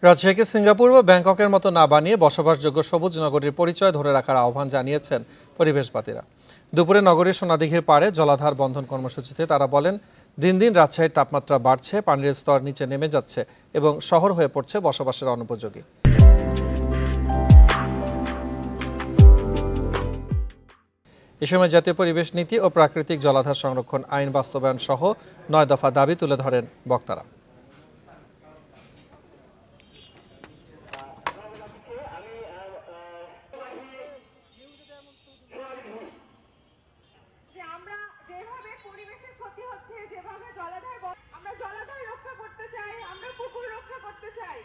রাজশাহীকে Singapore বা ব্যাংককের মতো না বানিয়ে বসবাসযোগ্য সবুজ নগরীর পরিচয় ধরে রাখার আহ্বান জানিয়েছেন পরিবেশবাদীরা। দুপুরে নগরীর সোনাদিঘির পাড়ে জলাধার বন্ধন কর্মসূচিতে তারা বলেন, দিন দিন রাজশাহীর তাপমাত্রা বাড়ছে, পানির স্তর নিচে নেমে যাচ্ছে এবং শহর হয়ে পড়ছে বসবাসের অনুপযোগী। এ সময় জাতীয় পরিবেশ নীতি ও প্রাকৃতিক জলাধার সংরক্ষণ আইন বাস্তবায়ন সহ 9 দফা দাবি তুলে ধরেন বক্তারা। আমরা যেভাবে পরিবেশের ক্ষতি হচ্ছে, যেভাবে আমরা জলাধার রক্ষা করতে চাই, আমরা পুকুর রক্ষা করতে চাই।